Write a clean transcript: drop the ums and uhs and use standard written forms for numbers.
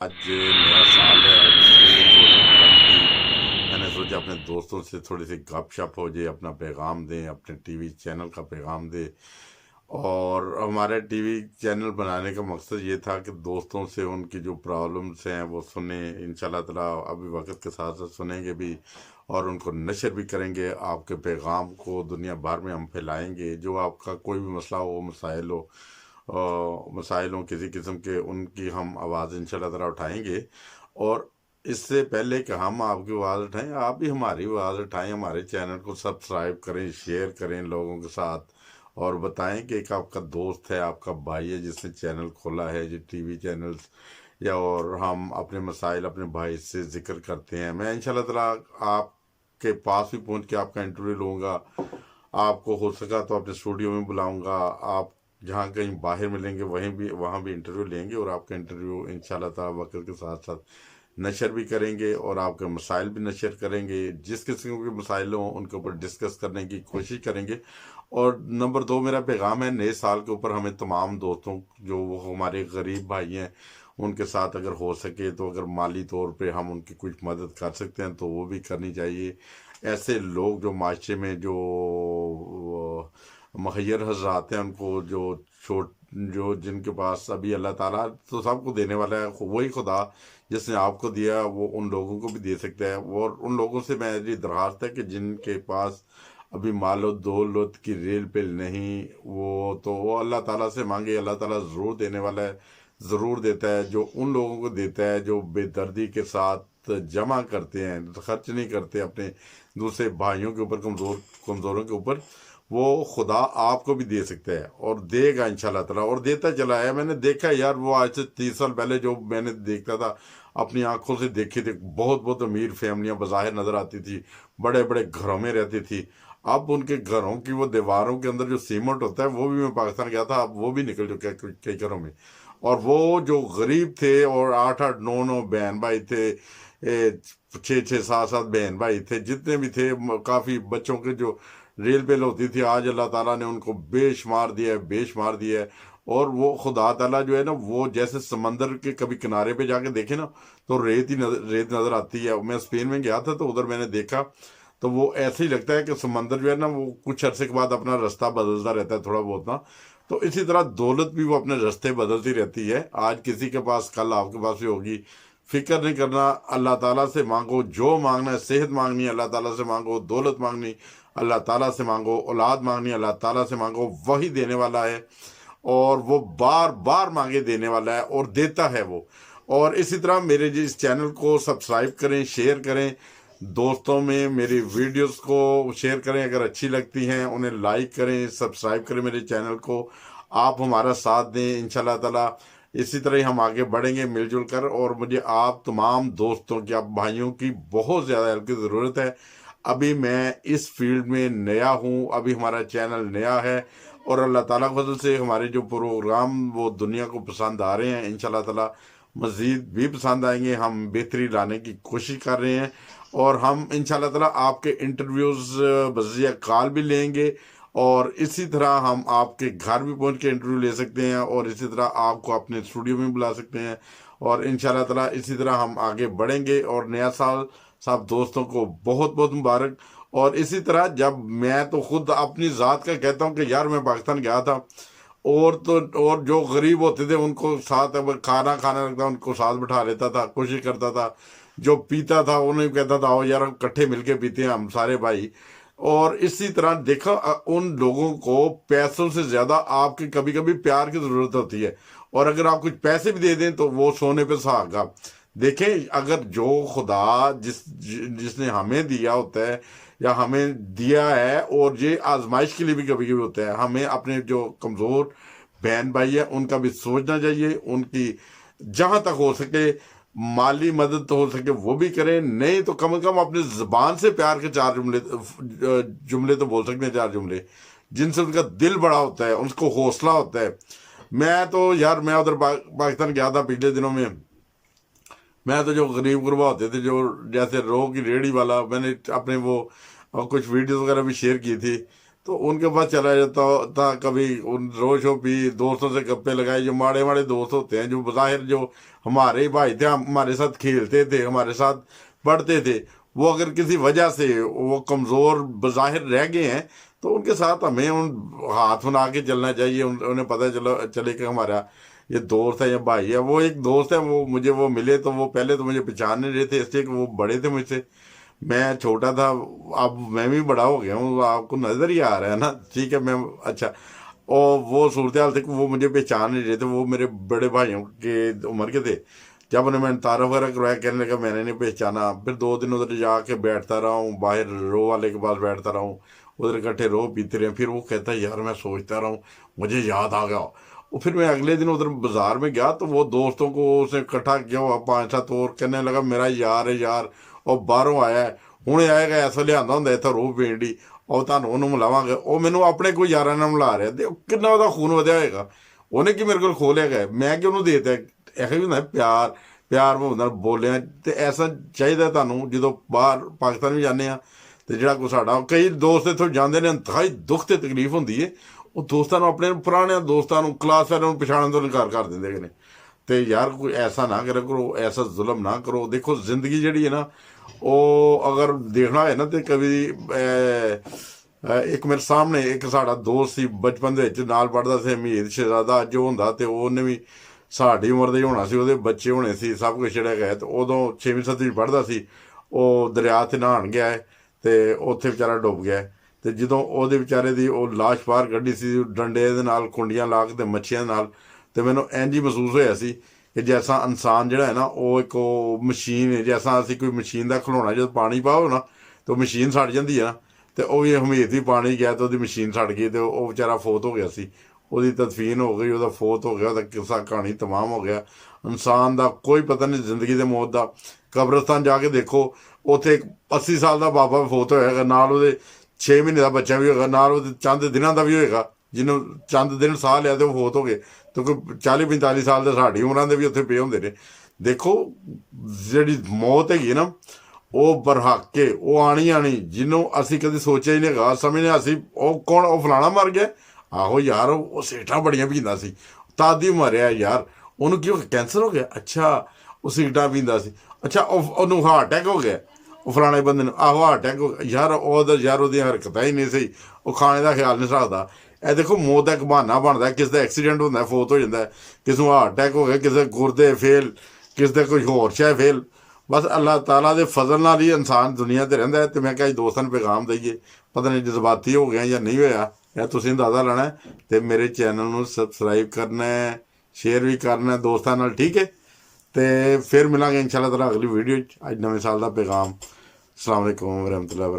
आज नया साल है, आज 2020। मैंने सोचा अपने दोस्तों से थोड़ी सी गपशप हो जाए, अपना पैगाम दें, अपने टीवी चैनल का पैगाम दें। और हमारे टीवी चैनल बनाने का मकसद ये था कि दोस्तों से उनकी जो प्रॉब्लम्स हैं वो सुने, इंशाल्लाह ताला अभी वक्त के साथ साथ सुनेंगे भी और उनको नशर भी करेंगे। आपके पैगाम को दुनिया भर में हम फैलाएंगे। जो आपका कोई भी मसला हो, मसाइल हों किसी किस्म के, उनकी हम आवाज़ इंशाल्लाह ताला उठाएंगे। और इससे पहले कि हम आपकी आवाज़ उठाएं, आप भी हमारी आवाज़ उठाएं। हमारे चैनल को सब्सक्राइब करें, शेयर करें लोगों के साथ, और बताएं कि एक आपका दोस्त है, आपका भाई है जिसने चैनल खोला है, जो टीवी चैनल्स या, और हम अपने मसाइल अपने भाई से जिक्र करते हैं। मैं इंशाल्लाह ताला आपके पास भी पहुंच के आपका इंटरव्यू लूँगा। आपको हो सका तो अपने स्टूडियो में बुलाऊंगा। आप जहाँ कहीं बाहर मिलेंगे वहाँ भी इंटरव्यू लेंगे, और आपका इंटरव्यू इंशाल्लाह ताला वक्त के साथ साथ नशर भी करेंगे और आपके मसाइल भी नशर करेंगे। जिस किस्म के मसाइल हों उनके ऊपर डिस्कस करने की कोशिश करेंगे। और नंबर 2 मेरा पैगाम है, नए साल के ऊपर हमें तमाम दोस्तों जो वो हमारे गरीब भाई हैं उनके साथ अगर हो सके तो, अगर माली तौर पे हम उनकी कुछ मदद कर सकते हैं तो वो भी करनी चाहिए। ऐसे लोग जो माशरे में जो मुहैयर हजरात हैं, उनको जो जिनके पास अभी अल्लाह ताला तो सबको देने वाला है, वही खुदा जिसने आपको दिया वो उन लोगों को भी दे सकता है। और उन लोगों से मेरी दरख्वास्त है कि जिनके पास अभी मालो दौलत की रेल पे नहीं, वो अल्लाह ताला से मांगे, अल्लाह ताला ज़रूर देने वाला है, ज़रूर देता है। जो उन लोगों को देता है जो बेदर्दी के साथ जमा करते हैं, खर्च नहीं करते अपने दूसरे भाइयों के ऊपर, कमज़ोरों के ऊपर, वो खुदा आपको भी दे सकता है और देगा इंशाल्लाह ताला, और देता चला है। मैंने देखा है यार, वो आज से 30 साल पहले जो मैंने देखता था, अपनी आंखों से देखे थे, बहुत बहुत अमीर फैमिलियां बज़ाहिर नज़र आती थी, बड़े बड़े घरों में रहती थी। अब उनके घरों की वो दीवारों के अंदर जो सीमेंट होता है, वो भी, मैं पाकिस्तान गया था, अब वो भी निकल चुका है कई घरों में। और वो जो गरीब थे और 8 8 9 9 बहन भाई थे, 6 6 7 7 बहन भाई थे, जितने भी थे, काफ़ी बच्चों के जो रेल पेल होती थी, आज अल्लाह ताला ने उनको बेशुमार दिया है, बेशुमार दिया है। और वो खुदा ताला जो है ना, वो जैसे समंदर के कभी किनारे पे जाके देखे ना तो रेत नज़र आती है। मैं स्पेन में गया था तो उधर मैंने देखा, तो वो ऐसे ही लगता है कि समंदर जो है ना, वो कुछ अरसे के बाद अपना रास्ता बदलता रहता है थोड़ा बहुत ना। तो इसी तरह दौलत भी वो अपने रास्ते बदलती रहती है, आज किसी के पास कल आपके पास भी होगी। फिक्र नहीं करना, अल्लाह ताला से मांगो, जो मांगना है, सेहत मांगनी है अल्लाह ताला से मांगो, दौलत मांगनी अल्लाह ताला से मांगो, औलाद मांगनी अल्लाह ताला से मांगो, वही देने वाला है। और वो बार बार मांगे देने वाला है और देता है वो। और इसी तरह मेरे इस चैनल को सब्सक्राइब करें, शेयर करें, दोस्तों में मेरी वीडियोस को शेयर करें, अगर अच्छी लगती हैं उन्हें लाइक करें, सब्सक्राइब करें मेरे चैनल को। आप हमारा साथ दें इंशाल्लाह ताला। इसी तरह ही हम आगे बढ़ेंगे मिलजुल कर। और मुझे आप तमाम दोस्तों की, आप भाइयों की बहुत ज़्यादा हेल्प की ज़रूरत है। अभी मैं इस फील्ड में नया हूँ, अभी हमारा चैनल नया है, और अल्लाह ताला के फजल से हमारे जो प्रोग्राम वो दुनिया को पसंद आ रहे हैं, इंशाल्लाह ताला मज़ीद भी पसंद आएंगे। हम बेहतरी लाने की कोशिश कर रहे हैं, और हम इंशाल्लाह ताला आपके इंटरव्यूज़ बज़िया कॉल भी लेंगे, और इसी तरह हम आपके घर भी पहुंच के इंटरव्यू ले सकते हैं, और इसी तरह आपको अपने स्टूडियो में बुला सकते हैं। और इंशाल्लाह ताला इसी तरह हम आगे बढ़ेंगे। और नया साल सब दोस्तों को बहुत बहुत मुबारक। और इसी तरह जब मैं तो खुद अपनी ज़ात का कहता हूँ कि यार मैं पाकिस्तान गया था, और जो गरीब होते थे उनको साथ, अब खाना खाने लगता उनको साथ बिठा लेता था, कोशिश करता था। जो पीता था उन्हें कहता था आओ यार हम इकट्ठे मिलके पीते हैं हम सारे भाई। और इसी तरह देखो, उन लोगों को पैसों से ज़्यादा आपके कभी कभी प्यार की ज़रूरत होती है। और अगर आप कुछ पैसे भी दे दें तो वो सोने पे सुहागा। देखें, अगर जो खुदा जिसने हमें दिया होता है या हमें दिया है, और ये आजमाइश के लिए भी कभी कभी होता है, हमें अपने जो कमज़ोर बहन भाई है उनका भी सोचना चाहिए। उनकी जहाँ तक हो सके माली मदद तो हो सके वो भी करें, नहीं तो कम से कम अपनी ज़बान से प्यार के 4 जुमले जुमले तो बोल सकते हैं, 4 जुमले जिनसे उनका दिल बड़ा होता है, उनको हौसला होता है। मैं तो यार, मैं उधर पाकिस्तान गया था पिछले दिनों में। मैं तो जो गरीब गुरबा होते थे, जो जैसे रो की रेहड़ी वाला, मैंने अपने वो कुछ वीडियोस वगैरह भी शेयर की थी। तो उनके पास चला जाता था, कभी उन रोज शो पी, दोस्तों से गप्पे लगाए। जो माड़े माड़े दोस्त होते हैं, जो बज़ाहिर जो हमारे भाई थे, हमारे साथ खेलते थे, हमारे साथ पढ़ते थे, वो अगर किसी वजह से वो कमज़ोर बज़ाहिर रह गए हैं तो उनके साथ हमें उन हाथ बना के चलना चाहिए। उन्हें पता चले कि हमारा ये दोस्त है या भाई है। वो एक दोस्त है, वो मुझे वो मिले तो वो पहले तो मुझे पहचान नहीं रहे थे, इसलिए कि वो बड़े थे मुझसे, मैं छोटा था। अब मैं भी बड़ा हो गया हूँ, आपको नजर ही आ रहा है ना, ठीक है। मैं अच्छा, और वो सूरत हाल थी कि वो मुझे पहचान नहीं रहे थे, वो मेरे बड़े भाइयों के उम्र के थे। जब उन्हें मैंने तारफ वगैरह करवाया, कहने लगा मैंने नहीं पहचाना। फिर 2 दिन उधर जाके बैठता रहा हूँ, बाहर रो वाले के पास बैठता रहा हूँ, उधर इकट्ठे रो पीते रहे। फिर वो कहता है यार मैं सोचता रहा हूँ, मुझे याद आ गया। और फिर मैं अगले दिन उधर बाजार में गया तो वो दोस्तों को उसने इकट्ठा किया हुआ 5-7, और कहने लगा मेरा यार है यार, और बाहरों आया है, ਹੁਣੇ ਆਏਗਾ, ਐਸਾ ਲਿਆਂਦਾ ਹੁੰਦਾ ਇੱਥੇ ਰੋਹ ਪੀਣ ਦੀ, ਉਹ ਤੁਹਾਨੂੰ ਉਹਨੂੰ ਮਿਲਾਵਾਂਗੇ। ਉਹ ਮੈਨੂੰ ਆਪਣੇ ਕੋਈ ਯਾਰਾਂ ਨਾਲ ਮਿਲਾ ਰਿਹਾ, ਤੇ ਕਿੰਨਾ ਉਹਦਾ ਖੂਨ ਵਧਿਆ ਹੋਏਗਾ। ਉਹਨੇ ਕੀ ਮੇਰੇ ਕੋਲ ਖੋਹ ਲਿਆ ਗਿਆ, ਮੈਂ ਕਿ ਉਹਨੂੰ ਦੇਤਾ। ਇਹੋ ਹੀ ਹੁੰਦਾ ਪਿਆਰ, ਪਿਆਰ ਮੁਹੱਬਤ ਨਾਲ ਬੋਲਿਆ। ਤੇ ਐਸਾ ਚਾਹੀਦਾ ਤੁਹਾਨੂੰ, ਜਦੋਂ ਬਾਹਰ ਪਾਕਿਸਤਾਨ ਵੀ ਜਾਂਦੇ ਆ ਤੇ ਜਿਹੜਾ ਕੋਈ ਸਾਡਾ ਕਈ ਦੋਸਤ ਇੱਥੋਂ ਜਾਂਦੇ ਨੇ, ਇੰਤਹਾਈ ਦੁੱਖ ਤੇ ਤਕਲੀਫ ਹੁੰਦੀ ਹੈ, ਉਹ ਦੋਸਤਾਂ ਨੂੰ, ਆਪਣੇ ਪੁਰਾਣੇ ਦੋਸਤਾਂ ਨੂੰ, ਕਲਾਸ ਫੈਲਾਂ ਨੂੰ ਪਛਾਣਨ ਤੋਂ ਇਨਕਾਰ ਕਰ ਦਿੰਦੇ ਨੇ। ਤੇ ਯਾਰ ਕੋਈ ਐਸਾ ਨਾ ਕਰਿਆ ਕਰੋ, ਐਸਾ ਜ਼ੁਲਮ ਨਾ ਕਰੋ। ਦੇਖੋ ਜ਼ਿੰਦਗੀ ਜਿਹੜੀ ਹੈ ਨਾ, ਉਹ ਅਗਰ ਦੇਖਣਾ ਹੈ ਨਾ, ਤੇ ਕभी ਇੱਕ ਮੇਰੇ ਸਾਹਮਣੇ ਇੱਕ ਸਾਡਾ ਦੋਸਤ ਸੀ ਬਚਪਨ ਦੇ ਵਿੱਚ, ਨਾਲ ਪੜ੍ਹਦਾ ਸੀ, ਹਮੀਦ ਸ਼ਹਿਜ਼ਾਦਾ ਅੱਜ ਉਹ ਹੁੰਦਾ, ਤੇ ਉਹਨੇ ਵੀ ਸਾਡੀ ਉਮਰ ਦਾ ਹੀ ਹੋਣਾ ਸੀ, ਉਹਦੇ ਬੱਚੇ ਹੋਣੇ ਸੀ, ਸਭ ਕੁਛ ਜਿਹੜਾ ਗਿਆ। ਤੇ ਉਦੋਂ 6ਵੀਂ 7ਵੀਂ ਪੜ੍ਹਦਾ ਸੀ, ਉਹ ਦਰਿਆ 'ਤੇ ਨਹਾਉਣ ਗਿਆ ਹੈ ਤੇ ਉੱਥੇ ਵਿਚਾਰਾ ਡੁੱਬ ਗਿਆ। ਤੇ ਜਦੋਂ ਉਹਦੇ ਵਿਚਾਰੇ ਦੀ ਉਹ ਲਾਸ਼ ਬਾਹਰ ਕੱਢੀ ਸੀ, ਡੰਡੇ ਦੇ ਨਾਲ ਕੁੰਡੀਆਂ ਲਾ ਕੇ ਤੇ ਮੱਛੀਆਂ ਨਾਲ, ਤੇ ਮੈਨੂੰ ਇੰਝ ਹੀ ਮਹਿਸੂਸ ਹੋਇਆ ਸੀ ਕਿ ਜੈਸਾ ਇਨਸਾਨ ਜਿਹੜਾ ਹੈ ਨਾ, ਉਹ ਇੱਕ ਉਹ ਮਸ਼ੀਨ ਹੈ। ਜੈਸਾ ਅਸੀਂ ਕੋਈ ਮਸ਼ੀਨ ਦਾ ਖਿਡੌਣਾ, ਜਦੋਂ ਪਾਣੀ ਪਾਓ ਨਾ ਤਾਂ ਉਹ ਮਸ਼ੀਨ ਸੜ ਜਾਂਦੀ ਹੈ ਨਾ, ਤੇ ਉਹ ਵੀ ਹਮੀਦ ਹੀ ਪਾਣੀ ਗਿਆ ਤੇ ਉਹਦੀ ਮਸ਼ੀਨ ਸੜ ਗਈ, ਤੇ ਉਹ ਵਿਚਾਰਾ ਫੌਤ ਹੋ ਗਿਆ ਸੀ। ਉਹਦੀ ਤਦਫੀਨ ਹੋ ਗਈ, ਉਹਦਾ ਫੌਤ ਹੋ ਗਿਆ, ਉਹਦਾ ਕਿੱਸਾ ਕਹਾਣੀ ਤਮਾਮ ਹੋ ਗਿਆ। ਇਨਸਾਨ ਦਾ ਕੋਈ ਪਤਾ ਨਹੀਂ ਜ਼ਿੰਦਗੀ ਦੇ ਮੌਤ ਦਾ। ਕਬਰਸਤਾਨ ਜਾ ਕੇ ਦੇਖੋ, ਉੱਥੇ ਇੱਕ 80 ਸਾਲ ਦਾ ਬਾਬਾ ਫੌਤ ਹੋਏਗਾ, ਨਾਲ ਉਹਦੇ 6 ਮਹੀਨੇ ਦਾ ਬੱਚਾ ਵੀ ਹੋਏਗਾ, ਨਾਲ ਉਹਦੇ ਚੰਦ ਦਿਨਾਂ ਦਾ ਵੀ ਹੋਏਗਾ, ਜਿਹਨੂੰ ਚੰਦ ਦਿਨ ਸਾਹ ਲਿਆ ਤੇ ਉਹ ਫੌਤ ਹੋ ਗਏ। ਤੇ ਕੋਈ 40-45 ਸਾਲ ਦੇ ਸਾਡੀ ਉਮਰਾਂ ਦੇ ਵੀ ਉੱਥੇ ਪਏ ਹੁੰਦੇ ਨੇ। ਦੇਖੋ ਜਿਹੜੀ ਮੌਤ ਹੈਗੀ ਨਾ, ਉਹ ਬਰਹੱਕੇ, ਉਹ ਆਣੀ, ਜਿਹਨੂੰ ਅਸੀਂ ਕਦੇ ਸੋਚਿਆ ਹੀ ਨਹੀਂ ਹੈਗਾ। ਸਮਝਦੇ ਅਸੀਂ ਉਹ ਕੌਣ, ਉਹ ਫਲਾਣਾ ਮਰ ਗਿਆ, ਆਹੋ ਯਾਰ ਉਹ ਸਿਗਰਟਾਂ ਬੜੀਆਂ ਪੀਂਦਾ ਸੀ, ਤਾਦੀ ਮਰਿਆ ਯਾਰ, ਉਹਨੂੰ ਕੀ ਹੋ ਗਿਆ, ਕੈਂਸਰ ਹੋ ਗਿਆ, ਅੱਛਾ ਉਹ ਸਿਗਰਟਾਂ ਪੀਂਦਾ ਸੀ, ਅੱਛਾ ਉਹਨੂੰ ਹਾਰਟ ਅਟੈਕ ਹੋ ਗਿਆ, ਉਹ ਫਲਾਣੇ ਬੰਦੇ ਨੂੰ ਆਹੋ ਹਾਰਟ ਅਟੈਕ ਹੋ ਗਿਆ ਯਾਰ, ਯਾਰ ਉਹਦੀਆਂ ਹਰਕਤਾਂ ਹੀ ਨਹੀਂ ਸਹੀ, ਉਹ ਖਾਣੇ ਦਾ ਖਿਆਲ ਨਹੀਂ ਰੱਖਦਾ। ਇਹ ਦੇਖੋ ਮੌਤ ਦਾ ਇੱਕ ਬਹਾਨਾ ਬਣਦਾ, ਕਿਸੇ ਦਾ ਐਕਸੀਡੈਂਟ ਹੁੰਦਾ, ਫੌਤ ਹੋ ਜਾਂਦਾ, ਕਿਸੇ ਨੂੰ ਹਾਰਟ ਅਟੈਕ ਹੋ ਗਿਆ, ਕਿਸੇ ਦੇ ਗੁਰਦੇ ਫੇਲ, ਕਿਸੇ ਦੇ ਕੋਈ ਹੋਰ ਸ਼ੈ ਫੇਲ। ਬਸ ਅੱਲਾਹ ਤਾਲਾ ਦੇ ਫਜ਼ਲ ਨਾਲ ਹੀ ਇਨਸਾਨ ਦੁਨੀਆ 'ਤੇ ਰਹਿੰਦਾ ਹੈ। ਅਤੇ ਮੈਂ ਕਿਹਾ ਅੱਜ ਦੋਸਤਾਂ ਨੂੰ ਪੈਗਾਮ ਦਈਏ, ਪਤਾ ਨਹੀਂ ਜਜ਼ਬਾਤੀ ਹੋ ਗਿਆ ਜਾਂ ਨਹੀਂ ਹੋਇਆ, ਇਹ ਤੁਸੀਂ ਅੰਦਾਜ਼ਾ ਲਾਣਾ। ਅਤੇ ਮੇਰੇ ਚੈਨਲ ਨੂੰ ਸਬਸਕ੍ਰਾਈਬ ਕਰਨਾ, ਸ਼ੇਅਰ ਵੀ ਕਰਨਾ ਦੋਸਤਾਂ ਨਾਲ, ਠੀਕ ਹੈ। ਅਤੇ ਫਿਰ ਮਿਲਾਂਗੇ ਇਨਸ਼ਾ ਅੱਲਾਹ ਤਾਲਾ ਅਗਲੀ ਵੀਡੀਓ 'ਚ। ਅੱਜ ਨਵੇਂ ਸਾਲ ਦਾ ਪੈਗਾਮ। ਅਸਲਾਮ ਵਾਲੇਕੁਮ ਵਰਹਿਮਤੁਲਾਹ ਵਬਰਕਾਤੁਹ।